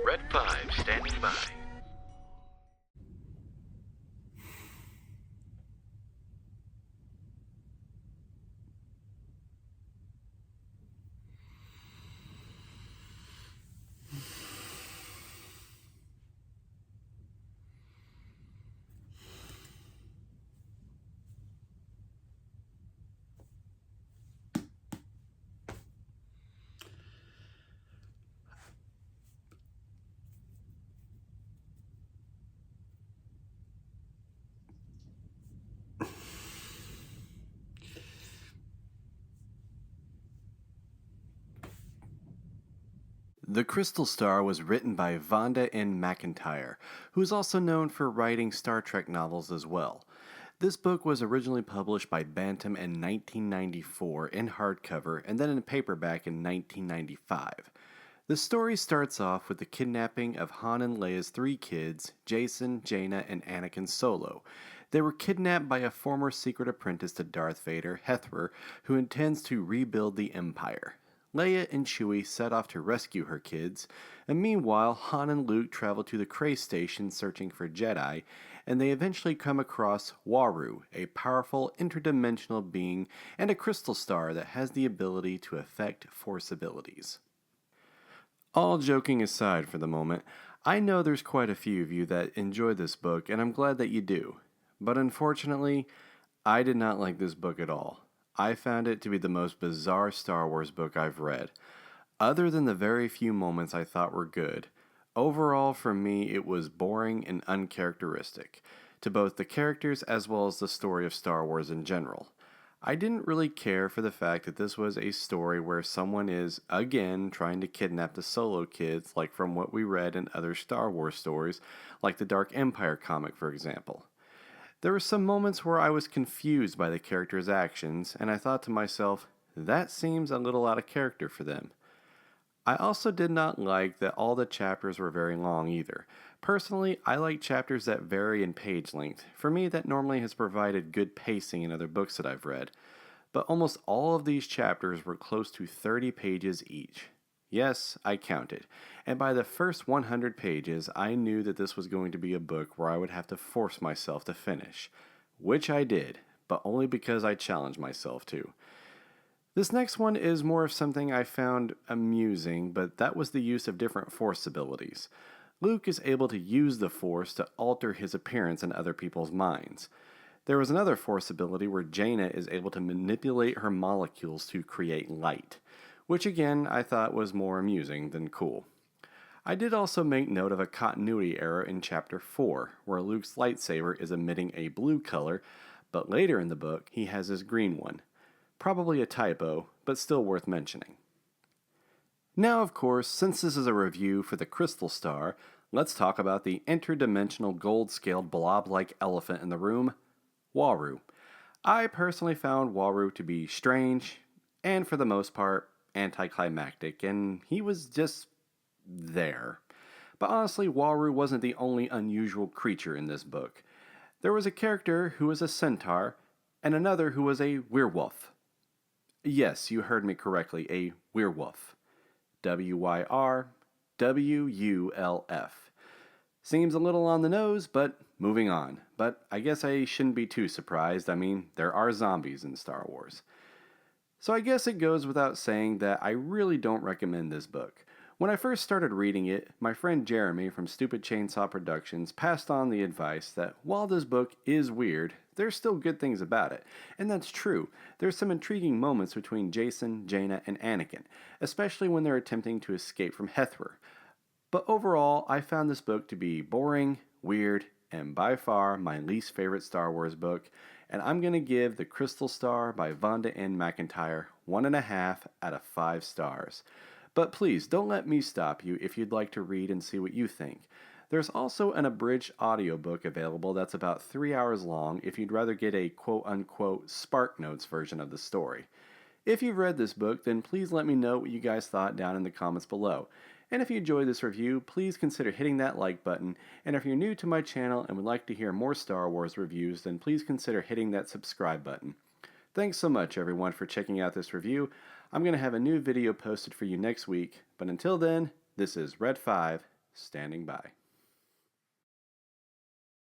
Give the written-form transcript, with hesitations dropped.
Red 5 standing by. The Crystal Star was written by Vonda N. McIntyre, who is also known for writing Star Trek novels as well. This book was originally published by Bantam in 1994 in hardcover and then in paperback in 1995. The story starts off with the kidnapping of Han and Leia's three kids, Jason, Jaina, and Anakin Solo. They were kidnapped by a former secret apprentice to Darth Vader, Hethrer, who intends to rebuild the Empire. Leia and Chewie set off to rescue her kids, and meanwhile, Han and Luke travel to the Cray Station searching for Jedi, and they eventually come across Waru, a powerful interdimensional being and a crystal star that has the ability to affect Force abilities. All joking aside for the moment, I know there's quite a few of you that enjoy this book, and I'm glad that you do. But unfortunately, I did not like this book at all. I found it to be the most bizarre Star Wars book I've read. Other than the very few moments I thought were good, overall for me it was boring and uncharacteristic, to both the characters as well as the story of Star Wars in general. I didn't really care for the fact that this was a story where someone is, again, trying to kidnap the Solo kids, like from what we read in other Star Wars stories, like the Dark Empire comic, for example. There were some moments where I was confused by the characters' actions, and I thought to myself, that seems a little out of character for them. I also did not like that all the chapters were very long either. Personally, I like chapters that vary in page length. For me, that normally has provided good pacing in other books that I've read. But almost all of these chapters were close to 30 pages each. Yes, I counted, and by the first 100 pages, I knew that this was going to be a book where I would have to force myself to finish, which I did, but only because I challenged myself to. This next one is more of something I found amusing, but that was the use of different Force abilities. Luke is able to use the Force to alter his appearance in other people's minds. There was another Force ability where Jaina is able to manipulate her molecules to create light, which again I thought was more amusing than cool. I did also make note of a continuity error in Chapter 4, where Luke's lightsaber is emitting a blue color, but later in the book he has his green one. Probably a typo, but still worth mentioning. Now, of course, since this is a review for the Crystal Star, let's talk about the interdimensional gold-scaled blob-like elephant in the room, Waru. I personally found Waru to be strange, and for the most part, anticlimactic, and he was just there. But honestly, Waru wasn't the only unusual creature in this book. There was a character who was a centaur, and another who was a werewolf. Yes, you heard me correctly, a werewolf. W-Y-R-W-U-L-F. Seems a little on the nose, but moving on. But I guess I shouldn't be too surprised. I mean, there are zombies in Star Wars. So I guess it goes without saying that I really don't recommend this book. When I first started reading it, my friend Jeremy from Stupid Chainsaw Productions passed on the advice that while this book is weird, there's still good things about it. And that's true. There's some intriguing moments between Jason, Jaina, and Anakin, especially when they're attempting to escape from Hethrer. But overall, I found this book to be boring, weird, and by far my least favorite Star Wars book, and I'm going to give The Crystal Star by Vonda N. McIntyre 1.5 out of 5 stars. But please, don't let me stop you if you'd like to read and see what you think. There's also an abridged audiobook available that's about 3 hours long if you'd rather get a quote-unquote Spark Notes version of the story. If you've read this book, then please let me know what you guys thought down in the comments below. And if you enjoyed this review, please consider hitting that like button, and if you're new to my channel and would like to hear more Star Wars reviews, then please consider hitting that subscribe button. Thanks so much everyone for checking out this review. I'm going to have a new video posted for you next week, but until then, this is Red 5, Standing by.